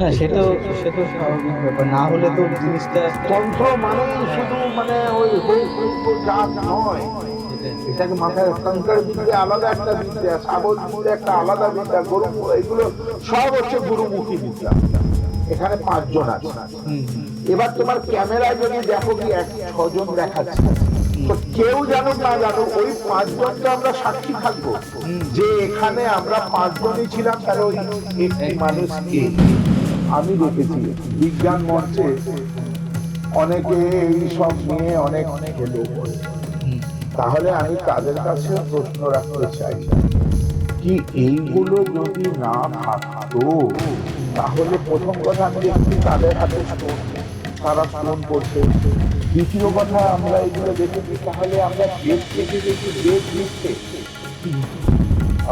হ্যাঁ, সে তো স্বাভাবিক ব্যাপার, না হলে তো জিনিসটা। তন্ত্র মানেই শুধু মানে ওই হৌ কৌটো জাত নয়, সেটাই। এটাকে মাথায়, কঙ্কর বিদ্যা আলাদা একটা বিদ্যা, শাবল বিদ্যা একটা আলাদা বিদ্যা, গরু, এগুলো সব হচ্ছে গুরুমুখী বিদ্যা। এখানে 5 জন আছে। হুম হুম এবার তোমার ক্যামেরায় যদি দেখো কি 6 জন দেখাচ্ছে, তো কেউ জানুক না জানুক ওই 5 জন তো আমরা সাক্ষী থাকবো হুম যে এখানে আমরা 5 জনই ছিলাম, তাহলে ওই একটি একদম। মানুষ কে। আমি দেখেছি বিজ্ঞান মঞ্চে অনেকে এই সব নিয়ে অনেক হেলো করে, হুম। তাহলে আমি তাদের কাছে প্রশ্ন রাখতে চাই, কি এইগুলো যদি না থাকতো, তাহলে প্রথম কথা আমি দেখছি তাদের হাতে স্টোন, তারা স্টোন করছে। দ্বিতীয় কথা, আমরা এগুলো দেখেছি, তাহলে আমরা বেদ থেকে দেখি বেদ লিখছে,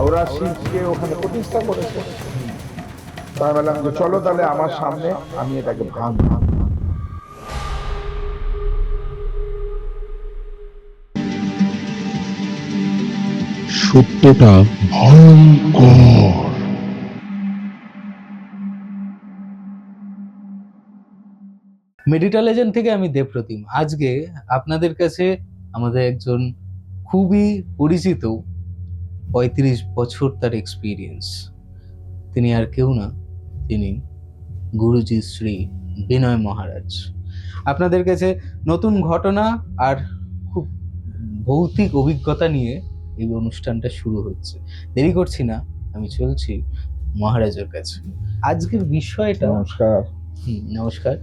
ওরা শিবকে ওখানে প্রতিষ্ঠা করেছে। তাই বললাম যে চলো তাহলে আমার সামনে, আমি এটাকে ভাঙবো। সত্যটা ভয়ঙ্কর। মেডিটাল এজেন্ট থেকে আমি দেবপ্রতিম। আজকে আপনাদের কাছে আমাদের একজন খুবই পরিচিত, 35 বছর তার এক্সপিরিয়েন্স, তিনি আর কেউ না, তিনি গুরুজি শ্রী বিনয় মহারাজ। আপনাদের কাছে নতুন ঘটনা আর খুব ভৌতিক অভিজ্ঞতা নিয়ে এই অনুষ্ঠানটা শুরু হচ্ছে। দেরি করছি না, আমি চলছি মহারাজের কাছে। আজকের বিষয়টা, নমস্কার। নমস্কার।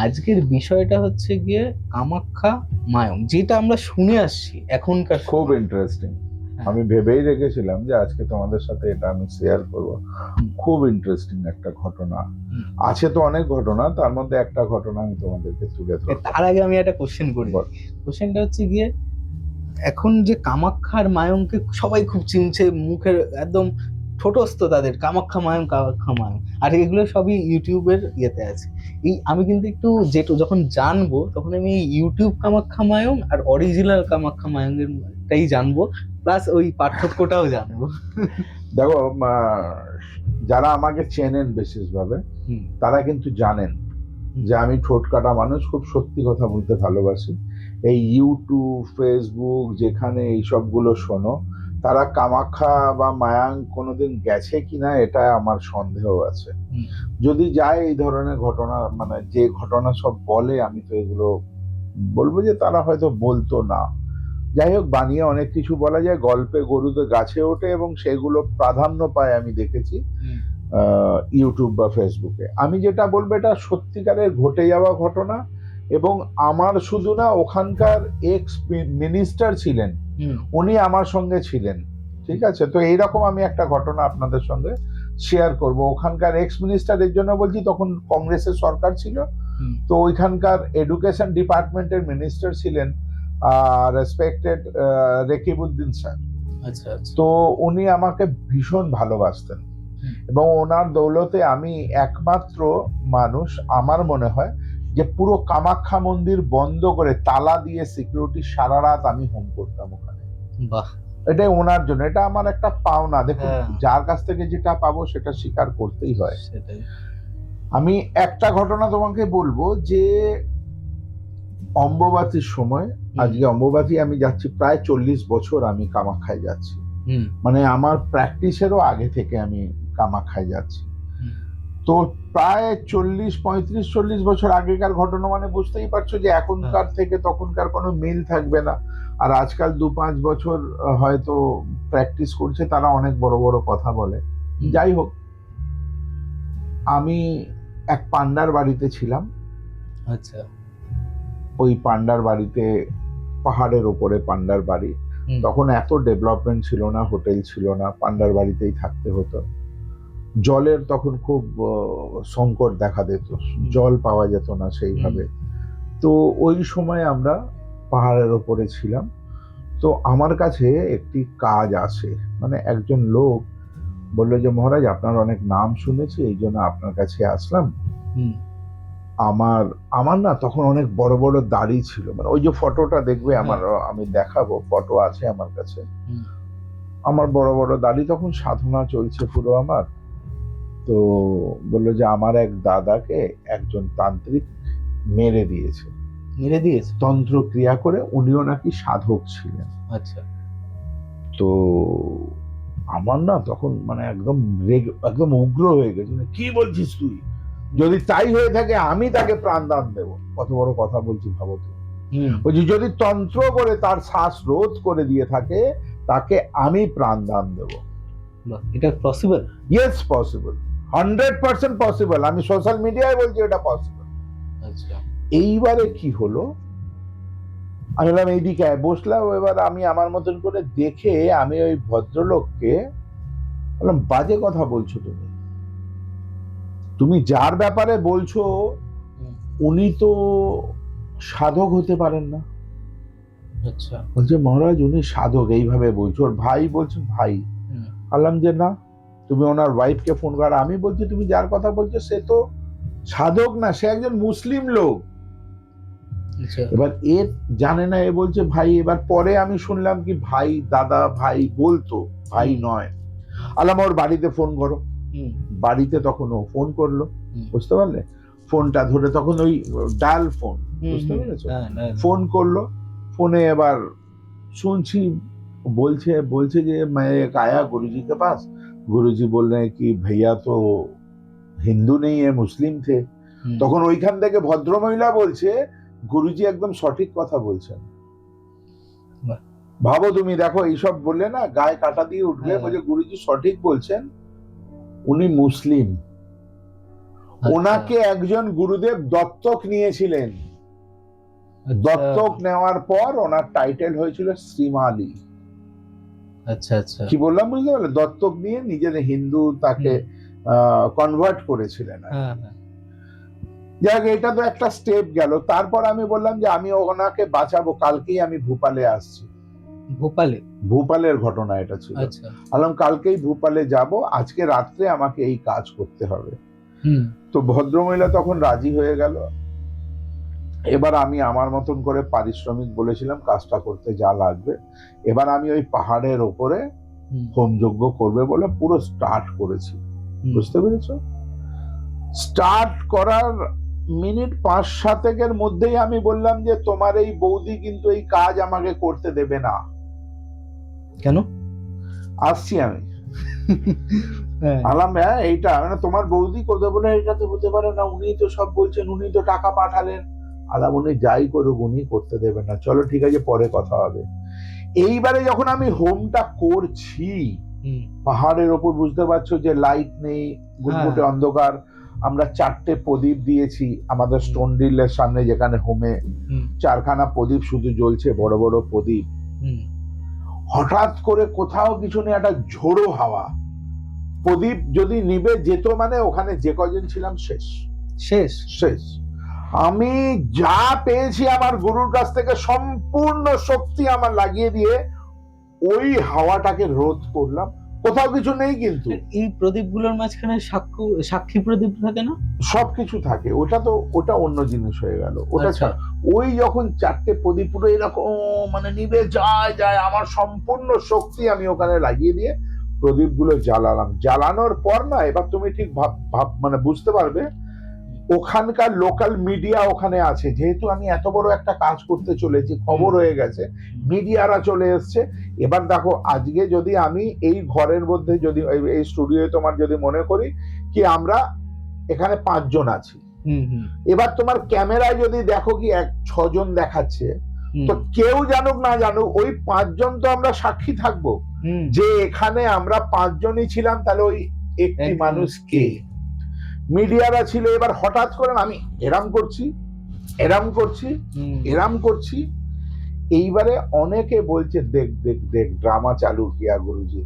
আজকের বিষয়টা হচ্ছে গিয়ে কামাখ্যা মায়ং, যেটা আমরা শুনে আসছি এখনকার খুব সময়। ইন্টারেস্টিং। হ্যাঁ। আমি ভেবেই রেখেছিলাম যে আজকে তোমাদের সাথে এটা আমি শেয়ার করব। হুম, খুব ইন্টারেস্টিং একটা ঘটনা হুম। আছে, তো অনেক ঘটনা, তার মধ্যে একটা ঘটনা আমি তোমাদেরকে তুলে ধরবো। তার আগে আমি একটা কোশ্চেন করি। বল। কোশ্চেনটা হচ্ছে গিয়ে, এখন যে কামাখ্যা আর মায়ংকে সবাই খুব চিনছে, মুখের একদম ঠোঁটস্থ তাদের, কামাখ্যা মায়ং কামাখ্যা মায়ং, আর এগুলো সবই ইউটিউবের ইয়েতে আছে। এই আমি কিন্তু একটু যেটু যখন জানবো, তখন আমি এই ইউটিউব কামাখ্যা মায়ং আর অরিজিনাল কামাখ্যা মায়ং এরটাই জানবো, প্লাস ওই পার্থক্যটাও জানবো। দেখো, যারা আমাকে চেনেন বিশেষভাবে, হুম তারা কিন্তু জানেন হুম যে আমি ঠোঁট কাটা মানুষ, খুব সত্যি কথা বলতে ভালোবাসি। এই ইউটিউব, ফেসবুক, যেখানে এই সবগুলো শোনো, তারা কামাখ্যা বা মায়াং কোনোদিন গেছে কিনা এটা আমার সন্দেহ আছে। হুম যদি যায় এই ধরনের ঘটনা, মানে যে ঘটনা সব বলে, আমি তো এগুলো বলবো যে তারা হয়তো বলতো না। যাই হোক, বানিয়ে অনেক কিছু বলা যায়, গল্পে গরুতে গাছে ওঠে এবং সেগুলো প্রাধান্য পায় আমি দেখেছি হুম ইউটিউব বা ফেসবুকে। আমি যেটা বলবো এটা সত্যিকারের ঘটে যাওয়া ঘটনা, এবং আমার শুধু না, ওখানকার এক্স মিনিস্টার ছিলেন, হুম উনি আমার সঙ্গে ছিলেন। ঠিক আছে, তো এইরকম আমি একটা ঘটনা আপনাদের সঙ্গে শেয়ার করব। ওখানকার এক্স মিনিস্টার এর জন্য বলছি, তখন কংগ্রেসের সরকার ছিল, হুম। তো ওইখানকার এডুকেশন ডিপার্টমেন্টের মিনিস্টার ছিলেন রেসপেক্টেড রেকিবউদ্দিন স্যার। আচ্ছা আচ্ছা। তো উনি আমাকে ভীষণ ভালোবাসতেন, হুম। এবং ওনার দৌলতে আমি একমাত্র মানুষ, আমার মনে হয়, যে পুরো কামাখ্যা মন্দির বন্ধ করে তালা দিয়ে সিকিউরিটি সারা রাত আমি হোম করতাম ওখানে। বাহ। এটাই ওনার জন্য, এটা আমার একটা পাওনা। দেখুন, হ্যাঁ, যার কাছ থেকে যেটা পাবো সেটা স্বীকার করতেই হয়। সেটাই। আমি একটা ঘটনা তোমাকে বলবো যে অম্বুবাচীর সময়, হুম আজকে অম্বুবাচী আমি যাচ্ছি প্রায় 40 বছর, আমি কামাখ্যায় যাচ্ছি, হুম মানে আমার প্র্যাকটিসেরও আগে থেকে আমি কামাখ্যায় যাচ্ছি। হুম তো প্রায় 40 বছর আগেকার ঘটনা, মানে বুঝতেই পারছো যে হ্যাঁ। এখনকার থেকে তখনকার কোনো মিল থাকবে না। আর আজকাল 2-5 বছর হয়তো প্র্যাকটিস করছে, তারা অনেক বড় বড় কথা বলে। হুম। যাই হোক, আমি এক পান্ডার বাড়িতে ছিলাম। আচ্ছা। ওই পান্ডার বাড়িতে, পাহাড়ের ওপরে পান্ডার বাড়ি, হুম তখন এত ডেভেলপমেন্ট ছিল না, হোটেল ছিল না, পান্ডার বাড়িতেই থাকতে হতো। জলের তখন খুব সংকট দেখা দিত, জল পাওয়া যেত না হুম সেইভাবে। তো ওই সময় আমরা পাহাড়ের ওপরে ছিলাম। তো আমার কাছে একটি কাজ আসে, মানে একজন লোক বললো যে মহারাজ, আপনার অনেক নাম শুনেছি, এই জন্য আপনার কাছে আসলাম। হুম আমার আমার না তখন অনেক বড় বড় দাড়ি ছিল, মানে ওই যে ফটোটা দেখবে আমার, হ্যাঁ। আমি দেখাবো, ফটো আছে আমার কাছে। হুম আমার বড় বড় দাড়ি, তখন সাধনা চলছে পুরো আমার। তো বললো যে আমার এক দাদাকে একজন তান্ত্রিক মেরে দিয়েছে, মেরে দিয়েছে? তন্ত্র ক্রিয়া করে, উনিও নাকি সাধক ছিলেন। আচ্ছা। তো আমার না তখন মানে একদম একদম উগ্র হয়ে গেছে, মানে, কি বলছিস তুই? যদি তাই হয়ে থাকে আমি তাকে প্রাণদান দেব। কত বড় কথা বলছি ভাবো তো। বলছি যদি তন্ত্র করে তার শ্বাস রোধ করে দিয়ে থাকে তাকে আমি প্রাণদান দেব। এটা পসিবল? Yes possible, 100% possible. আমি সোশ্যাল মিডিয়ায় বলছি এটা পসিবল। আচ্ছা। এইবারে কি হলো, আমি বললাম এইদিকে বসলাম। এবার আমি আমার মতন করে দেখে আমি ওই ভদ্রলোককে বললাম, বাজে কথা বলছো তুমি, তুমি যার ব্যাপারে বলছো উনি তো সাধক হতে পারেন না। আচ্ছা। বলছে মহারাজ উনি সাধক, এইভাবে বলছো। ওর ভাই বলছে ভাই। বললাম যে না, তুমি ওনার ওয়াইফকে ফোন করো। আমি বলছি তুমি যার কথা বলছো সে তো সাধক না, সে একজন মুসলিম লোক। এবার এ জানে না, এ বলছে ভাই। এবার পরে আমি শুনলাম কি ভাই, দাদা ভাই বলতো, ভাই নয়। আলাম ওর বাড়িতে ফোন করো। বাড়িতে তখন ও ফোন করলো, বুঝতে পারলে? ফোনটা ধরে তখন ওই ডায়াল ফোন, বুঝতে পেরেছো? ফোন করলো। ফোনে এবার শুনছি बोलছে যে मैं एक आया गुरुजी के पास, गुरुजी बोल रहे हैं कि भैया तो हिंदू नहीं है, मुस्लिम थे। তখন ওইখান থেকে ভদ্রমহিলা বলছে গুরুজি একদম সঠিক কথা বলছেন। ভাবো তুমি, দেখো এইসব বললে না গায়ে কাটা দিয়ে উঠবে। বলছে গুরুজি সঠিক বলছেন, উনি মুসলিম। ওনাকে একজন গুরুদেব দত্তক নিয়েছিলেন। দত্তক নেওয়ার পর ওনার টাইটেল হয়েছিল শ্রীমালি। আচ্ছা আচ্ছা। কি বললাম বুঝতে পারলে? দত্তক নিয়ে নিজের হিন্দু তাকে কনভার্ট করেছিলেন। যাক, এটা তো একটা স্টেপ গেল। তারপর আমি বললাম যে আমি ওনাকে বাঁচাবো, কালকেই আমি ভোপালে আসছি। ভোপালে? ভোপালের ঘটনা এটা ছিল। আচ্ছা। বললাম কালকেই ভোপালে যাব, আজকে রাত্রে আমাকে এই কাজ করতে হবে। তো ভদ্রমহিলা তখন রাজি হয়ে গেল। এবার আমি আমার মতন করে পারিশ্রমিক বলেছিলাম কাজটা করতে যা লাগবে। এবার আমি ওই পাহাড়ের ওপরে হোমযজ্ঞ করবে বলে পুরো স্টার্ট করেছি, বুঝতে পেরেছো? স্টার্ট করার মিনিট 5-7 মধ্যেই আমি বললাম যে তোমার এই বৌদি কিন্তু এই কাজ আমাকে করতে দেবে না। কেন? আসছি আমি। আলাম এইটা মানে তোমার বৌদি করতে বলে, এটা তো হতে পারে না, উনি তো সব বলছেন, উনি তো টাকা পাঠালেন। আলাম উনি যাই করুক উনি করতে দেবেন না। চলো ঠিক আছে, পরে কথা হবে। এইবারে যখন আমি হোমটা করছি পাহাড়ের ওপর, বুঝতে পারছো যে লাইট নেই, গুটগুটে অন্ধকার। আমরা 4টে প্রদীপ দিয়েছি আমাদের স্টোন ড্রিলের সামনে, যেখানে হোমে 4খানা প্রদীপ শুধু জ্বলছে, বড় বড় প্রদীপ। হঠাৎ করে কোথাও কিছু নেই, একটা ঝোড়ো হাওয়া। প্রদীপ যদি নিবে যেত মানে ওখানে যে কজন ছিলাম শেষ শেষ শেষ। আমি যা পেয়েছি আমার গুরুর কাছ থেকে সম্পূর্ণ শক্তি আমার লাগিয়ে দিয়ে ওই হাওয়াটাকে রোধ করলাম। কোথাও কিছু নেই, কিন্তু এই প্রদীপগুলোর মাঝখানে সাক্ষী প্রদীপ থাকে না? সবকিছু থাকে। ওটা অন্য জিনিস হয়ে গেল। ওটা ওই যখন 4টে প্রদীপ পুরো এরকম মানে নিভে যায়, আমার সম্পূর্ণ শক্তি আমি ওখানে লাগিয়ে দিয়ে প্রদীপগুলো জ্বালালাম। জ্বালানোর পর না, এবার তুমি ঠিক ভাব মানে বুঝতে পারবে, ওখানকার লোকাল মিডিয়া ওখানে আছে। যেহেতু আমি এত বড় একটা কাজ করতে চলেছি, খবর হয়ে গেছে, মিডিয়ারা চলে এসছে। এবার দেখো, আজকে যদি আমি এই ঘরের মধ্যে, যদি এই স্টুডিওতে তোমার যদি মনে করি কি আমরা এখানে 5 জন আছি, এবার তোমার ক্যামেরায় যদি দেখো কি 6 জন দেখাচ্ছে, তো কেউ জানুক না জানুক ওই 5 জন তো আমরা সাক্ষী থাকবো যে এখানে আমরা 5 জনই ছিলাম। তাহলে ওই একটি মানুষ কে? মিডিয়ারা ছিল। এবার হঠাৎ করে আমি এরাম করছি। এইবারে অনেকে বলছে দেখ দেখ দেখ ড্রামা চালু কিয়া গুরুজি।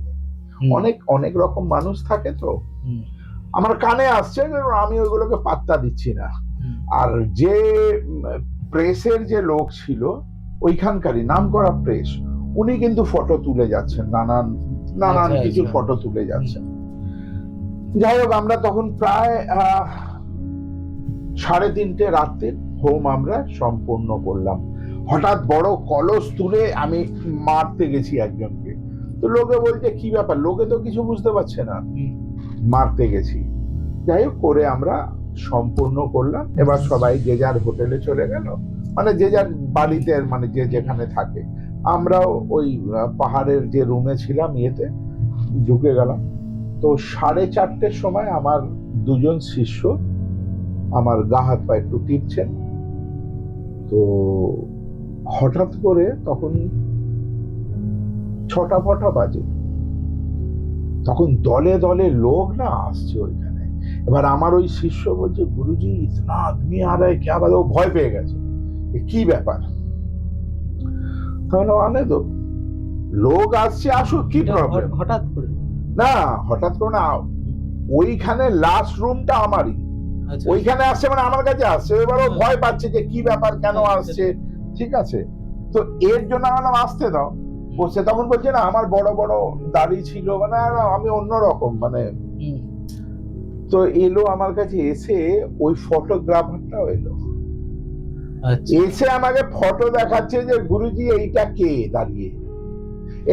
অনেক রকম মানুষ থাকে, তো আমার কানে আসছে, আমি ওইগুলোকে পাত্তা দিচ্ছি না। আর যে প্রেসের যে লোক ছিল ওইখানকারই নাম করা প্রেস, উনি কিন্তু ফটো তুলে যাচ্ছেন, নানান কিছু ফটো তুলে যাচ্ছেন। যাই হোক, আমরা তখন প্রায় 3:30 রাত্রে হোম আমরা সম্পূর্ণ করলাম। হঠাৎ বড় কলস তুলে আমি মারতে গেছি একজনকে। তো লোকে বলছে কি ব্যাপার, লোকে তো কিছু বুঝতে পারছে না। মারতে গেছি, যাই হোক করে আমরা সম্পূর্ণ করলাম। এবার সবাই যে যার হোটেলে চলে গেল, মানে যে যার বাড়িতে, মানে যে যেখানে থাকে। আমরাও ওই পাহাড়ের যে রুমে ছিলাম ইয়েতে ঢুকে গেলাম। তো 4:30-র সময় আমার দুজন শিষ্য আমার গা হাত পা একটু টিপছেন। তো হঠাৎ করে তখন 6টা বাজে, তখন দলে দলে লোক না আসছে ওইখানে। এবার আমার ওই শিষ্য বলছে, গুরুজি ইতনা আদমি আ রা হ্যায় ক্যা বাত? ও ভয় পেয়ে গেছে, কি ব্যাপার। তাহলে মানে তো লোক আসছে, আসুক, কি প্রবলেম। হঠাৎ করে না, হঠাৎ করে না, ওইখানে লাস্ট রুমটা আমারই, আচ্ছা ওইখানে আসছে মানে আমার কাছে আসছে। এবার ও ভয় পাচ্ছে যে কি ব্যাপার, কেন আসছে, ঠিক আছে। তো এর জন্য আমার আসতে দাও বসে। তখন বলছে না আমার বড় বড় দাড়ি ছিল, মানে আমি অন্যরকম, মানে তো এলো আমার কাছে এসে, ওই ফটোগ্রাফারটাও এলো, আচ্ছা এসে আমাকে ফটো দেখাচ্ছে যে গুরুজি এইটা কে দাঁড়িয়ে,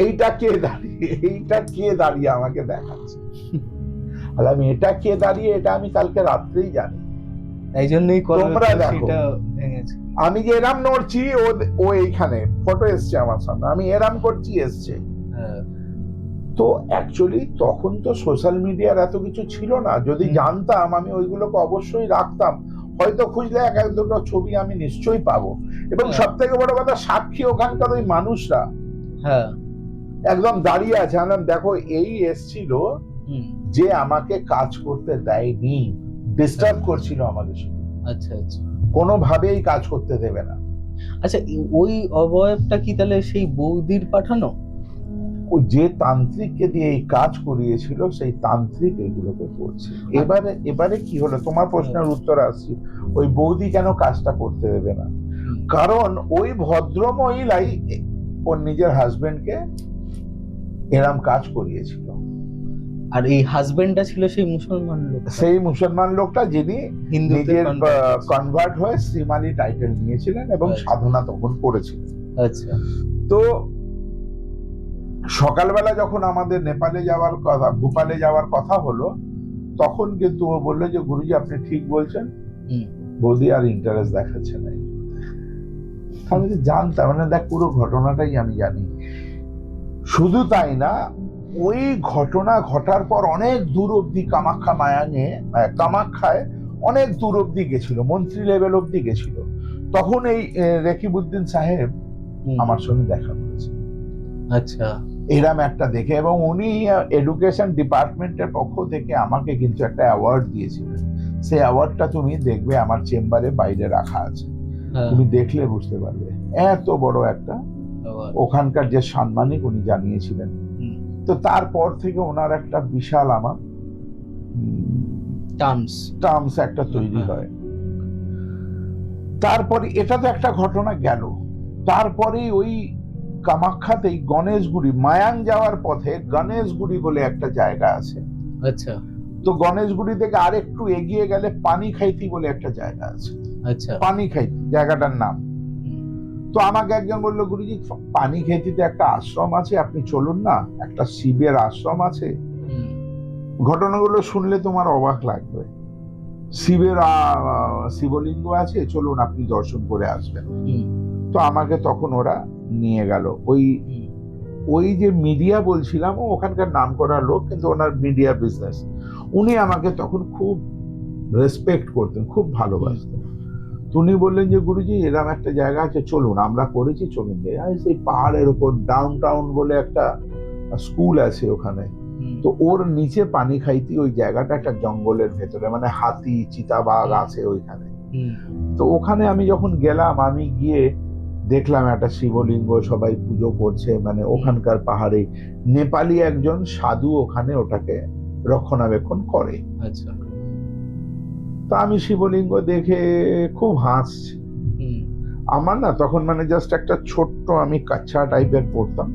এইটা কে দাঁড়িয়ে, এইটা কে দাঁড়িয়ে আমাকে দেখাচ্ছে। আর আমি এটা কে দাঁড়িয়ে, এটা আমি কালকে রাত্রেই জানি। তাই জন্যই তোমরা দেখো, সেটা ভেঙেছে। আমি যে এরাম নড়ছি, ও এইখানে ফটো এসছে আমার সামনে, আমি এরাম করছি এসছে। হ্যাঁ। তো অ্যাকচুয়ালি তখন তো সোশ্যাল মিডিয়ার এত কিছু ছিল না। যদি জানতাম আমি ওইগুলোকে অবশ্যই রাখতাম, হয়তো খুঁজলে এক দুটো ছবি আমি নিশ্চয়ই পাবো। এবং সব থেকে বড় কথা, সাক্ষী ওখানকার ওই মানুষরা হ্যাঁ একদম দাঁড়িয়ে আছে। আমি দেখো, এই এসছিল যে আমাকে কাজ করতে দেয়নি, ডিস্টার্ব করছিল আমাদের সাথে, আচ্ছা আচ্ছা কোনোভাবেই কাজ করতে দেবে না। আচ্ছা, ওই অবয়বটা কি তাহলে সেই বৌদির পাঠানো? ও যে তান্ত্রিককে দিয়ে এই কাজ করিয়েছিল, সেই তান্ত্রিক এগুলোকে করছে। এবারে কি হলো, তোমার প্রশ্নের উত্তর আসছি। ওই বৌদি কেন কাজটা করতে দেবে না? কারণ ওই ভদ্র মহিলাই ওর নিজের হাজবেন্ডকে এরম কাজ করিয়েছিল। আর এই হাজবেন্ডটা ছিল সেই মুসলমান লোক, সেই মুসলমান লোকটা যিনি হিন্দুতে নিজের কনভার্ট হয়ে শ্রীমালি টাইটেল নিয়েছিলেন এবং সাধনা তখন করেছিলেন। আচ্ছা। তো সকালবেলা যখন আমাদের নেপালে যাওয়ার কথা, ভোপালে যাওয়ার কথা হলো, তখন কিন্তু ও বললো যে গুরুজি আপনি ঠিক বলছেন, বৌদি আর ইন্টারেস্ট দেখাচ্ছে না। আমি জানতাম, মানে দেখ পুরো ঘটনাটাই আমি জানি। শুধু তাই না, ওই ঘটনা ঘটার পর অনেক দূর অব্দি কামাখ্যায় অনেক দূর অব্দি গেছিল, মন্ত্রী লেভেল অব্দি গেছিল। তখন এই রকিবউদ্দিন সাহেব আমার সঙ্গে দেখা করেছে। আচ্ছা। এরম একটা দেখে, এবং উনি এডুকেশন ডিপার্টমেন্টের পক্ষ থেকে আমাকে কিন্তু একটা অ্যাওয়ার্ড দিয়েছিলেন। সেই অ্যাওয়ার্ডটা তুমি দেখবে আমার চেম্বারে বাইরে রাখা আছে, তুমি দেখলে বুঝতে পারবে। এত বড় একটা ওখানকার যে সাম্মানিক উনি জানিয়েছিলেন। তো তারপর থেকে ওনার একটা বিশাল আমার টার্মস একটা তৈরি হয়। তারপরে এটা তো একটা ঘটনা গেল। তারপরে ওই কামাখ্যাতেই গণেশগুড়ি, মায়াং যাওয়ার পথে গণেশগুড়ি বলে একটা জায়গা আছে। আচ্ছা। তো গণেশগুড়ি থেকে আরেকটু এগিয়ে গেলে পানিখাইতি বলে একটা জায়গা আছে। আচ্ছা। পানিখাইতি জায়গাটার নাম। তো আমাকে একজন বললো, গুরুজি পানিখাইতিতে একটা আশ্রম আছে, আপনি চলুন না, একটা শিবের আশ্রম আছে। ঘটনাগুলো শুনলে তোমার অবাক লাগবে। শিবের শিবলিঙ্গ আছে, চলুন আপনি দর্শন করে আসবেন। তো আমাকে তখন ওরা নিয়ে গেল। ওই যে মিডিয়া বলছিলাম, ওখানকার নাম করা লোক, কিন্তু ওনার মিডিয়া বিজনেস। উনি আমাকে তখন খুব রেসপেক্ট করতেন, খুব ভালোবাসতেন। উনি বললেন যে গুরুজি এরকম একটা জায়গা আছে, চলুন, আমরা করেছি, চলুন। সেই পাহাড়ের উপর ডাউন টাউন বলে একটা স্কুল আছে ওখানে। তো ওর নিচে পানিখাইতি, ওই জায়গাটা একটা জঙ্গলের ভেতরে, মানে হাতি চিতাবাঘ আছে ওইখানে। তো ওখানে আমি যখন গেলাম, আমি গিয়ে দেখলাম একটা শিবলিঙ্গ, সবাই পুজো করছে, মানে ওখানকার পাহাড়ে নেপালি একজন সাধু ওখানে ওটাকে রক্ষণাবেক্ষণ করে। আচ্ছা। তা আমি শিবলিঙ্গ দেখে খুব হাসছি। আমার না তখন মানে জাস্ট একটা ছোট্ট, আমি কাচ্চা টাইপের পড়তাম,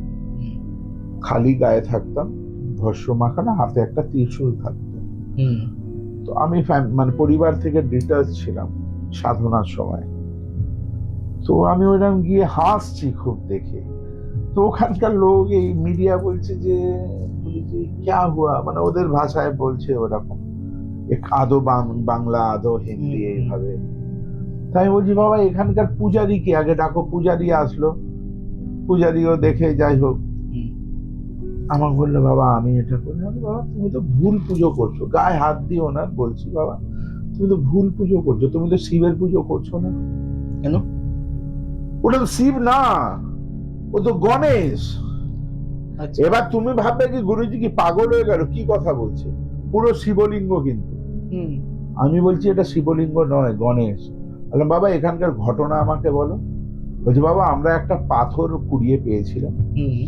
খালি গায়ে থাকতাম, ভস্য মাখানো, হাতে একটা ত্রিশূল থাকতো। তো আমি মানে পরিবার থেকে ডিটাচ ছিলাম সাধনার সময়। তো আমি ওইরকম গিয়ে হাসছি খুব দেখে। তো ওখানকার লোক, এই মিডিয়া বলছে যে ক্যা হুয়া, মানে ওদের ভাষায় বলছে ওরকম আদো বাংলা আদো হিন্দি এইভাবে। তাই আমি বলছি বাবা এখানকার পূজারি কি, আগে ডাকো। পূজারি আসলো, পূজারিও দেখে যাই হোক আমাকে বললো বাবা আমি এটা করি। আমি বাবা তুমি তো ভুল পুজো করছো, গায়ে হাত দিও না বলছি বাবা, তুমি তো ভুল পুজো করছো, তুমি তো শিবের পুজো করছো না। কেন? ওটা তো শিব না, ও তো গণেশ। আচ্ছা। এবার তুমি ভাববে কি গুরুজি কি পাগল হয়ে গেল, কি কথা বলছে, পুরো শিবলিঙ্গ কিন্তু। হুম আমি বলছি এটা শিবলিঙ্গ নয়, গণেশ। বললাম বাবা এখানকার ঘটনা আমাকে বলো। বলছি বাবা আমরা একটা পাথর কুড়িয়ে পেয়েছিলাম, হুম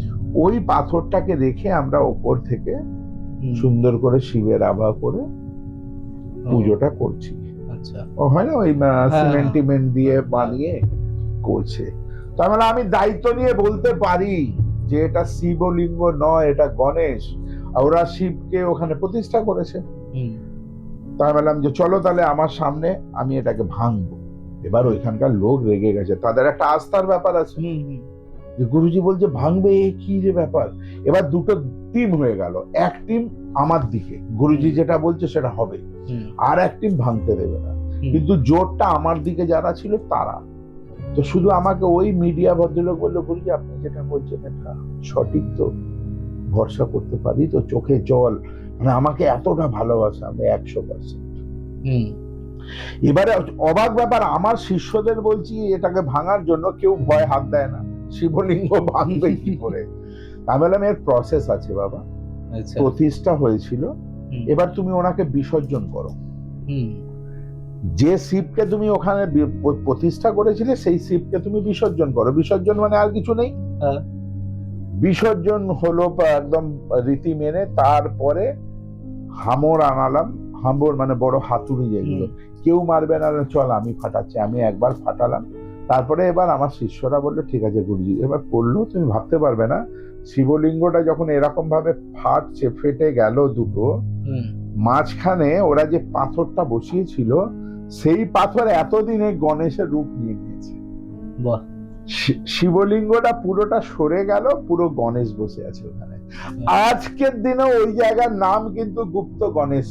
ওই পাথরটাকে রেখে আমরা ওপর থেকে হুম। সুন্দর করে শিবের আভা করে ও, পুজোটা করছি। আচ্ছা। ও হয় না ওই সিমেন্ট হ্যাঁ। টিমেন্ট দিয়ে বানিয়ে করছে। তার মানে আমি দায়িত্ব নিয়ে বলতে পারি যে এটা শিবলিঙ্গ নয়, এটা গণেশ। আর ওরা শিবকে ওখানে প্রতিষ্ঠা করেছে। হুম তাই বললাম যে চলো তাহলে আমার সামনে, আমি এটাকে ভাঙবো। এবার ওইখানকার লোক রেগে গেছে, তাদের একটা আস্থার ব্যাপার আছে। হুম হুম যে গুরুজি বলছে ভাঙবে, এ কি যে ব্যাপার। এবার দুটো টিম হয়ে গেল, এক টিম আমার দিকে, গুরুজি যেটা বলছে সেটা হবে, হুম আর এক টিম ভাঙতে দেবে না। হুম। কিন্তু জোরটা আমার দিকে যারা ছিল তারা। তো শুধু আমাকে ওই মিডিয়া ভদ্রলোক বললো গুরুজি আপনি যেটা বলছেন এটা সঠিক তো, ভরসা করতে পারি তো, চোখে জল, মানে আমাকে এতটা ভালোবাসা, আমি 100%। হুম এবারে অবাক ব্যাপার, আমার শিষ্যদের বলছি এটাকে ভাঙার জন্য, কেউ ভয় হাত দেয় না, শিবলিঙ্গ ভাঙবে কি করে। আমি বললাম এর প্রসেস আছে বাবা, আচ্ছা। প্রতিষ্ঠা হয়েছিল, হুম এবার তুমি ওনাকে বিসর্জন করো। হুম যে শিবকে তুমি ওখানে প্রতিষ্ঠা করেছিলে সেই শিবকে তুমি বিসর্জন করো। বিসর্জন মানে আর কিছু নেই, হ্যাঁ। বিসর্জন হলো একদম রীতি মেনে। তারপরে হামর আনালাম, হামর মানে বড় হাতুড়ি যেগুলো, কেউ মারবে না, চল আমি ফাটাচ্ছি। আমি একবার ফাটালাম, তারপরে এবার আমার শিষ্যরা বললো ঠিক আছে গুরুজি, এবার করলো। তুমি ভাবতে পারবে না শিবলিঙ্গটা যখন এরকম ভাবে ফাটছে, ফেটে গেল দুটো, হুম মাঝখানে ওরা যে পাথরটা বসিয়েছিল সেই পাথর এতদিনে গণেশের রূপ নিয়ে নিয়েছে। বাহ। শিবলিঙ্গটা পুরোটা সরে গেল, পুরো গণেশ বসে আছে ওখানে। আজকের দিনে ওই জায়গার নাম কিন্তু গুপ্ত গণেশ।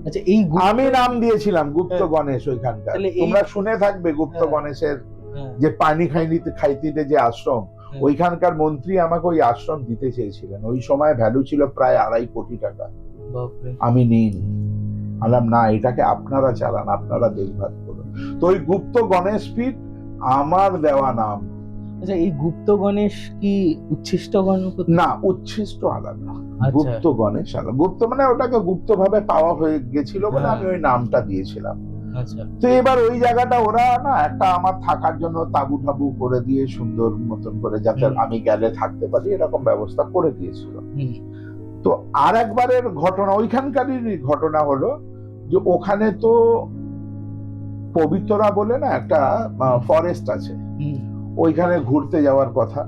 আচ্ছা, এই আমি নাম দিয়েছিলাম গুপ্ত হ্যাঁ। গণেশ ওইখানকার। তাহলে তোমরা শুনে থাকবে গুপ্ত হ্যাঁ। গণেশের হ্যাঁ, যে পানি খাইতিতে যে আশ্রম, হ্যাঁ। ওইখানকার মন্ত্রী আমাকে ওই আশ্রম দিতে চেয়েছিলেন। ওই সময় ভ্যালু ছিল প্রায় 2.5 কোটি টাকা। বাপরে। আমি নিইনি, বললাম না এটাকে আপনারা চালান, আপনারা দেখভাল করুন। তো ওই গুপ্ত গণেশ পীঠ আমার দেওয়া নাম। আচ্ছা, এই গুপ্ত গণেশ কি উচ্ছিষ্ট গণপতি? না, উচ্ছিষ্ট আলাদা, আচ্ছা। গুপ্ত গণেশ আলাদা। গুপ্ত মানে ওটাকে গুপ্ত ভাবে পাওয়া হয়ে গেছিল বলে হ্যাঁ। আমি ওই নামটা দিয়েছিলাম। আচ্ছা। তো এবার ওই জায়গাটা ওরা না একটা আমার থাকার জন্য তাবু টাবু করে দিয়ে সুন্দর মতন করে, যাতে আমি গেলে থাকতে পারি এরকম ব্যবস্থা করে দিয়েছিল। তো আর একবারের ঘটনা ওইখানকারই ঘটনা হলো যে ওখানে তো পবিত্রা বলে না একটা ফরেস্ট আছে, ওইখানে ঘুরতে যাওয়ার কথা।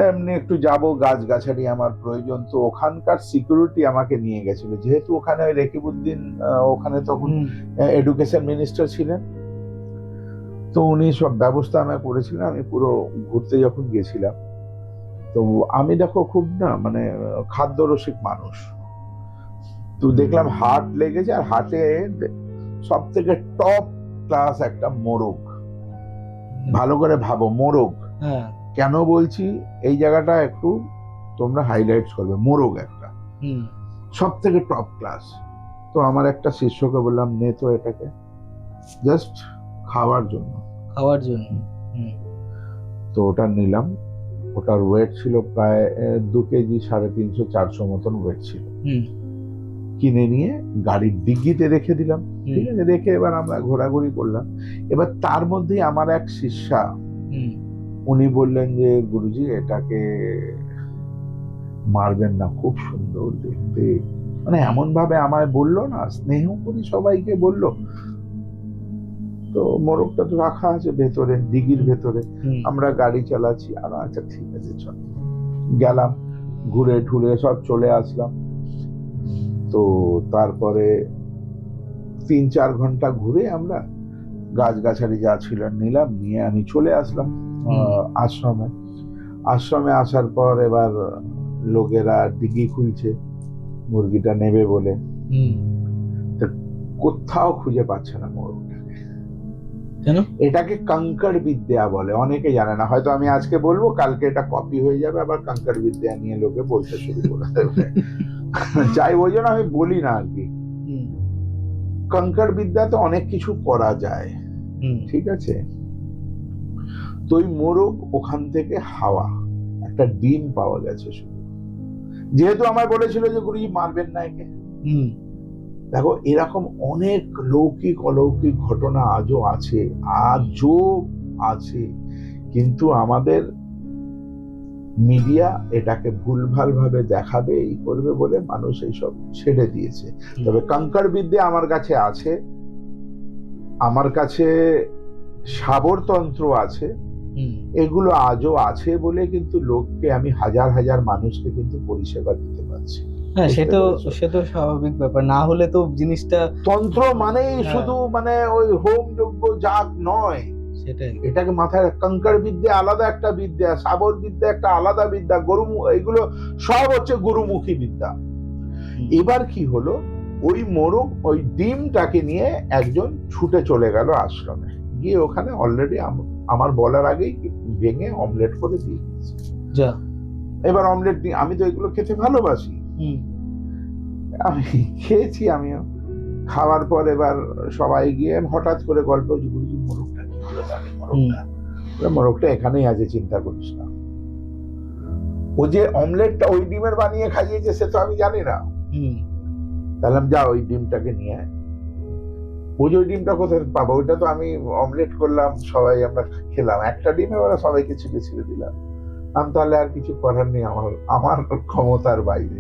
এমনি একটু যাব, গাছ গাছালি আমার প্রয়োজন। তো ওখানকার সিকিউরিটি আমাকে নিয়ে গেছিল, যেহেতু ওখানে রকিবউদ্দিন ওখানে তখন এডুকেশন মিনিস্টার ছিলেন, তো উনি সব ব্যবস্থা আমাকে করেছিলেন। আমি পুরো ঘুরতে যখন গেছিলাম, তো আমি দেখো খুব না মানে খাদ্য রসিক মানুষ, তো দেখলাম হাট লেগেছে, আর হাটে সব থেকে টপ ক্লাস একটা মোরগ। ভালো করে ভাবো, মোরগ। কেন বলছি এই জায়গাটা একটু তোমরা হাইলাইট করবে, মোরগ একটা সব থেকে টপ ক্লাস। তো আমার একটা শিষ্যকে বললাম নে তো এটাকে জাস্ট খাওয়ার জন্য। তো ওটা নিলাম, ওটার ওয়েট ছিল প্রায় 2 কেজি 350-400 মতন ওয়েট ছিল। কিনে নিয়ে গাড়ির ডিগ্গিতে রেখে দিলাম। ঠিক আছে, রেখে এবার আমরা ঘোরাঘুরি করলাম। এবার তার মধ্যে আমার এক শিষ্যা, উনি বললেন যে গুরুজি এটাকে মারবেন না, খুব সুন্দর দেখতে, মানে এমন ভাবে আমায় বললো না, স্নেহ করি সবাইকে বললো। তো মোরগটা তো রাখা আছে ভেতরে, দিঘির ভেতরে। আমরা গাড়ি চালাচ্ছি, আর আচ্ছা ঠিক আছে চল, গেলাম, ঘুরে ঠুরে সব চলে আসলাম। তো তারপরে 3-4 ঘন্টা ঘুরে আমরা গাছগাছালি যা ছিল নিলাম, নিয়ে আমি চলে আসলাম আশ্রমে। আশ্রমে আসার পর এবার লোকেরা ডিগি খুলছে মুরগিটা নেবে বলে। কোথাও খুঁজে পাচ্ছে না মোরগটাকে। কেন? এটাকে কঙ্কড় বিদ্যা বলে, অনেকে জানে না। হয়তো আমি আজকে বলবো, কালকে এটা কপি হয়ে যাবে, আবার কঙ্কড় বিদ্যা নিয়ে লোকে বলতে শুরু করে দেবে। যাই, ওই জন্য আমি বলি না আর কি। কঙ্কড় বিদ্যাতে অনেক কিছু করা যায়, ঠিক আছে। তো ওই মোরগ ওখান থেকে হাওয়া একটা ডিম পাওয়া গেছে শুধু। যেহেতু আমায় বলেছিল যে গুরুজি মারবেন না একে। দেখো, এরকম অনেক লৌকিক অলৌকিক ঘটনা আজও আছে, কিন্তু আমাদের মিডিয়া এটাকে ভুলভাল ভাবে দেখাবে, এই করবে বলে মানুষ এইসব ছেড়ে দিয়েছে। তবে কঙ্কড় বিদ্যা আমার কাছে আছে, আমার কাছে সাবরতন্ত্র আছে, এগুলো আজও আছে বলে কিন্তু লোককে আমি হাজার হাজার মানুষকে কিন্তু পরিষেবা দিতে পারছি। হ্যাঁ, সে তো স্বাভাবিক ব্যাপার, না হলে তো জিনিসটা তন্ত্র মানেই শুধু মানে ওই হোম যজ্ঞ যাগ নয়, সেটাই। এটাকে মাথায়, কঙ্কড় বিদ্যা আলাদা একটা বিদ্যা, সাবর বিদ্যা একটা আলাদা বিদ্যা, এগুলো সব হচ্ছে গুরুমুখী বিদ্যা। এবার কি হলো, ওই মোরগ ওই ডিমটাকে নিয়ে একজন ছুটে চলে গেল আশ্রমে, গিয়ে ওখানে অলরেডি আমার বলার আগেই ভেঙে অমলেট করে দিয়ে দিয়েছে। এবার অমলেট আমি তো এগুলো খেতে ভালোবাসি, আমি খেয়েছি। আমিও খাওয়ার পর এবার সবাই গিয়ে হঠাৎ করে গল্প, গুরুজি মোরগটা কি হলো, মোরগটা এখানেই আছে, চিন্তা করিস না। ও যে অমলেটটা ওই ডিমের বানিয়ে খাইয়েছে সে তো আমি জানি না। তাহলে যা ওই ডিমটাকে নিয়ে আয়। ওই ডিমটা কোথায় পাবো, ওইটা তো আমি অমলেট করলাম, সবাই আমরা খেলাম, একটা ডিমে ওরা সবাইকে ছিঁড়ে ছিঁড়ে দিলাম। আমি তাহলে আর কিছু করার নেই, আমার ক্ষমতার বাইরে,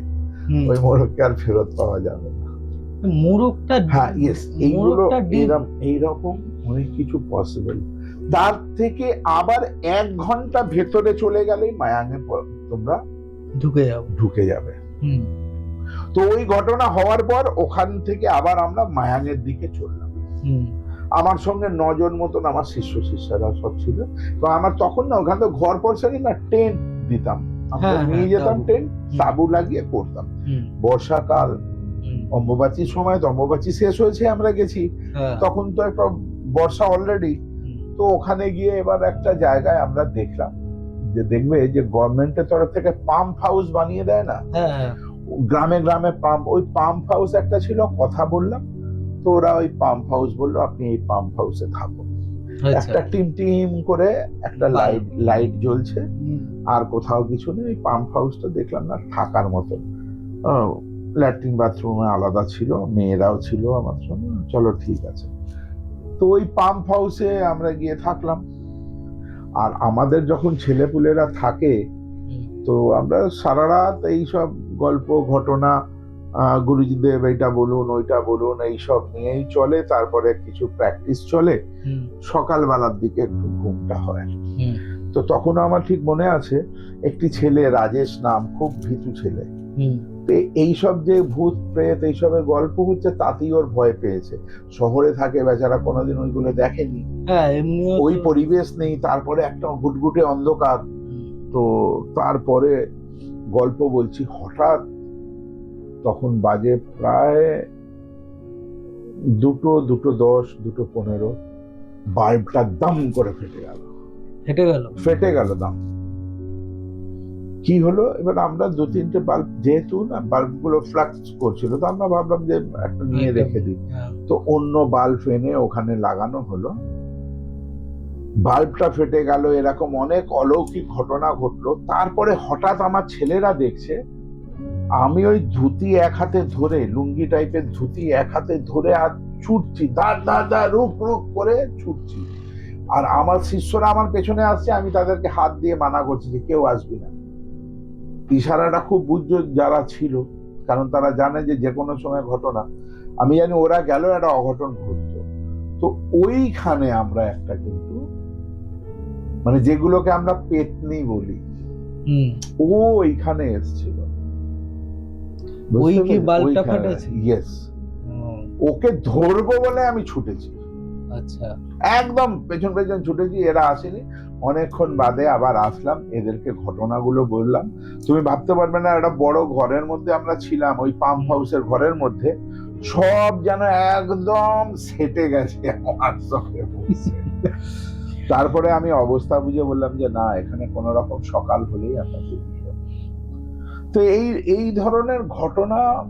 ওই মোরগকে আর ফেরত পাওয়া যাবে না। মোরগটা, হ্যাঁ, ইয়েস, এইরকম অনেক কিছু পসিবল। তার থেকে আবার 1 ঘন্টা ভেতরে চলে গেলেই মায়াঙে তোমরা ঢুকে যাবে। তো ওই ঘটনা হওয়ার পর ওখান থেকে আবার আমরা মায়াঙের দিকে চললাম। আমার সঙ্গে 9 জন মতন আমার শিষ্যরা সব ছিল। তো আমার তখন না ওখানে তো ঘর পড়ছে না, টেন্ট দিতাম, আমরা নিয়ে যেতাম টেন্ট, তাবু লাগিয়ে করতাম। বর্ষাকাল, অম্বুবাচীর সময়, তো অম্বুবাচী শেষ হয়েছে, আমরা গেছি তখন তো একটা বর্ষা অলরেডি। তো ওখানে গিয়ে এবার একটা জায়গায় আমরা দেখলাম যে, দেখবে যে গভর্নমেন্টের তরফ থেকে পাম্প হাউস বানিয়ে দেয় না, গ্রামে গ্রামে পাম্প, ওই পাম্প হাউস একটা ছিল। কথা বললাম, তো ওরা ওই পাম্প হাউস বললো আপনি এই পাম্প হাউসে থাকুন। একটা টিম করে একটা লাইট জ্বলছে, আর কোথাও কিছু নেই। ওই পাম্প হাউসটা দেখলাম না থাকার মতো, ল্যাট্রিন বাথরুমে আলাদা ছিল, মেয়েরাও ছিল আমার সঙ্গে। চলো ঠিক আছে, তো ওই পাম্প হাউসে আমরা গিয়ে থাকলাম। আর আমাদের যখন ছেলেপুলেরা থাকে, তো আমরা সারা রাত এইসব গল্প ঘটনা, গুরুজিদেব এইটা বলুন ওইটা বলুন, এইসব নিয়েই চলে। তারপরে কিছু প্র্যাকটিস চলে, সকালবেলার দিকে একটু ঘুমটা হয়। তো তখন আমার ঠিক মনে আছে, একটি ছেলে রাজেশ নাম, খুব ভীতু ছেলে, এইসব যে ভূত প্রেত এইসবের গল্প হচ্ছে তাতেই ওর ভয় পেয়েছে। শহরে থাকে বেচারা, কোনোদিন ওইগুলো দেখেনি, ওই পরিবেশ নেই। তারপরে একটা গুটগুটে অন্ধকার। তো তারপরে গল্প বলছি, হঠাৎ তখন বাজে প্রায় 2:10, 2:15, বাল্বটা দাম করে ফেটে গেল দাম। কি হলো, এবার আমরা 2-3টে বাল্ব, যেহেতু না বাল্বগুলো ফ্লাক্স করছিল, তো আমরা ভাবলাম যে একটা নিয়ে রেখে দিই। তো অন্য বাল্ব এনে ওখানে লাগানো হলো, বাল্বটা ফেটে গেল। এরকম অনেক অলৌকিক ঘটনা ঘটলো। তারপরে হঠাৎ আমার ছেলেরা দেখছে আমি ওই ধুতি এক হাতে ধরে, লুঙ্গি টাইপের ধুতি এক হাতে ধরে আর ছুটছি, দা রুক করে ছুটছি। আর আমার শিষ্যরা আমার পেছনে আসছে, আমি তাদেরকে হাত দিয়ে মানা করছি যে কেউ আসবি না। ইশারাটা খুব বুঝছো যারা ছিল, কারণ তারা জানে যে কোনো সময় ঘটনা, আমি জানি ওরা গেল একটা অঘটন ঘটতো। তো ওইখানে আমরা একটা কিন্তু মানে যেগুলোকে আমরা পেতনি বলি, ও ওইখানে এসেছিল। ওই কি বাল্বটা ফাটেছে? ইয়েস, ওকে ধরবো বলে আমি ছুটেছি। আচ্ছা, একদম পেছন ছুটেছি, এরা আসেনি। অনেকক্ষণ বাদে আবার আসলাম, এদেরকে ঘটনাগুলো বললাম। তুমি ভাবতে পারবে না, একটা বড় ঘরের মধ্যে আমরা ছিলাম, ওই পাম্প হাউসের ঘরের মধ্যে। সব যেন একদম সেটে গেছে আমার সঙ্গে বসে। তারপরে আমি অবস্থা বুঝে বললাম যে না, এখানে কোন রকম সকাল হলেই আমরা বেরিয়ে যাবো। তো এই ধরনের ঘটনা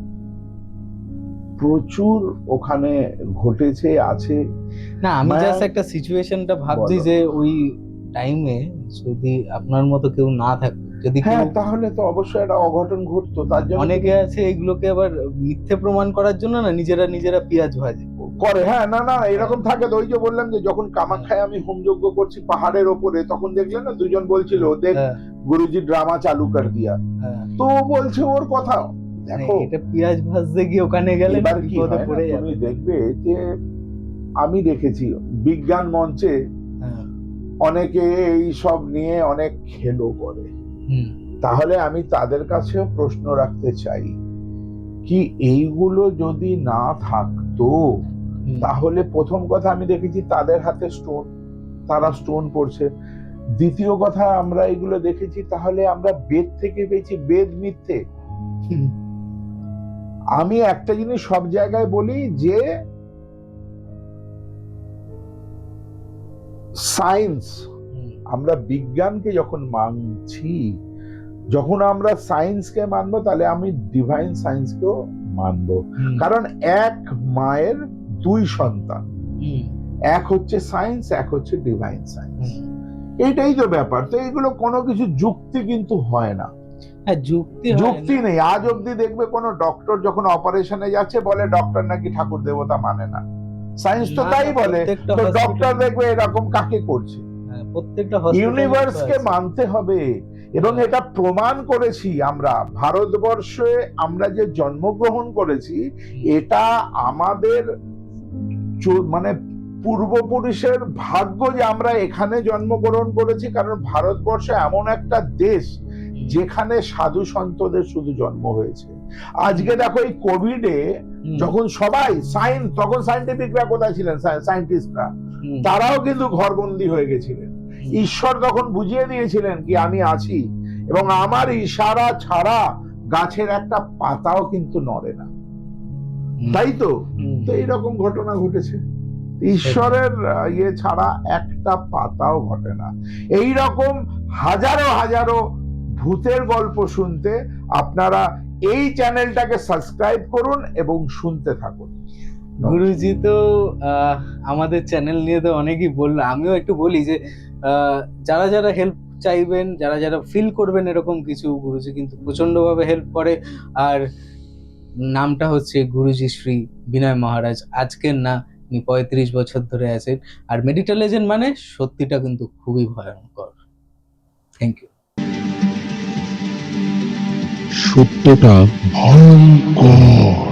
প্রচুর ওখানে ঘটেছে আছে। না, আমি মানে- জাস্ট একটা সিচুয়েশনটা ভাবছি বলো। যে ওই টাইমে যদি আপনার মতো কেউ না থাকতো, যদি কেউ, হ্যাঁ, তাহলে তো অবশ্যই একটা অঘটন ঘটতো। তার জন্য অনেকে আছে এগুলোকে আবার মিথ্যে প্রমাণ করার জন্য না নিজেরা পেঁয়াজ ভাজে করে। হ্যাঁ, না না, এরকম থাকে তো। ওই যে বললাম যে যখন কামাখ্যায় আমি হোমযজ্ঞ করছি পাহাড়ের ওপরে, তখন দেখলেন না দুজন বলছিল দেখ হ্যাঁ, গুরুজি ড্রামা চালু কর দিয়া। হ্যাঁ। তো ও বলছে ওর কথা মানে দেখো। এটা পেঁয়াজ ভাজতে গিয়ে ওখানে গেলে এবার কি বিপদে হয় না, পড়ে যাবে। তুমি দেখবে যে আমি দেখেছি বিজ্ঞান মঞ্চে হ্যাঁ, অনেকে এই সব নিয়ে অনেক খেলো করে। হুম, তাহলে আমি তাদের কাছেও প্রশ্ন রাখতে চাই, কি এইগুলো যদি না থাকতো হুম, তাহলে প্রথম কথা আমি দেখেছি তাদের হাতে স্টোন, তারা স্টোন পড়ছে। দ্বিতীয় কথা আমরা এগুলো দেখেছি, তাহলে আমরা বেদ থেকে পেয়েছি, বেদ মিথ্যে। হুম, আমি একটা জিনিস সব জায়গায় বলি যে সায়েন্স, হুম, আমরা বিজ্ঞানকে যখন মানছি, যখন আমরা সায়েন্সকে মানবো, তাহলে আমি ডিভাইন সায়েন্সকেও মানবো। হুম, কারণ এক মায়ের দুই সন্তান, হুম, এক হচ্ছে সায়েন্স, এক হচ্ছে ডিভাইন সায়েন্স। হুম। এইটাই তো ব্যাপার। তো এগুলো কোনো কিছু যুক্তি কিন্তু হয় না, হ্যাঁ, যুক্তি হয় যুক্তি না। নেই। আজ অব্দি দেখবে কোনো ডক্টর যখন অপারেশনে যাচ্ছে বলে ডক্টর নাকি ঠাকুর দেবতা মানে না। সায়েন্স তো না, তাই না, বলে। প্রত্যেকটা তো hospital- ডক্টর দেখবে এরকম কাকে করছে? হ্যাঁ, প্রত্যেকটা hospital-এ তো ইউনিভার্সকে আছে। মানতে হবে। এবং হ্যাঁ। এটা প্রমাণ করেছি আমরা, ভারতবর্ষে আমরা যে জন্মগ্রহণ করেছি, এটা আমাদের মানে পূর্বপুরুষের ভাগ্য যে আমরা এখানে জন্মগ্রহণ করেছি। কারণ ভারতবর্ষ এমন একটা দেশ যেখানে সাধু সন্তদের শুধু জন্ম হয়েছে। আজকে দেখো এই কোভিডে হুম, যখন সবাই তখন সায়েন্টিফিকরা কোথায় ছিলেন? সায়েন্টিস্টরা হুম, তারাও কিন্তু ঘরবন্দি হয়ে গেছিলেন। ঈশ্বর তখন বুঝিয়ে দিয়েছিলেন কি আমি আছি, এবং আমার ইশারা ছাড়া গাছের একটা পাতাও কিন্তু নড়ে না, হুম, তাই তো? হুম। তো এইরকম ঘটনা ঘটেছে। ঈশ্বরের ইয়ে ছাড়া একটা পাতাও ঘটে না। এইরকম হাজারো হাজারো ভূতের গল্প শুনতে আপনারা এই চ্যানেলটাকে সাবস্ক্রাইব করুন এবং শুনতে থাকুন। গুরুজি তো আমাদের চ্যানেল নিয়ে তো অনেকই বললো, আমিও একটু বলি যে যারা যারা হেল্প চাইবেন, যারা যারা ফিল করবেন এরকম কিছু, গুরুজি কিন্তু প্রচন্ড ভাবে হেল্প করে। আর নামটা হচ্ছে গুরুজি শ্রী বিনয় মহারাজ। আজকের না, উনি 35 বছর ধরে আছেন। আর মেডিটাল এজেন্ট মানে সত্যিটা কিন্তু খুবই ভয়ঙ্কর। Thank you. সত্যটা ভয়ঙ্কর।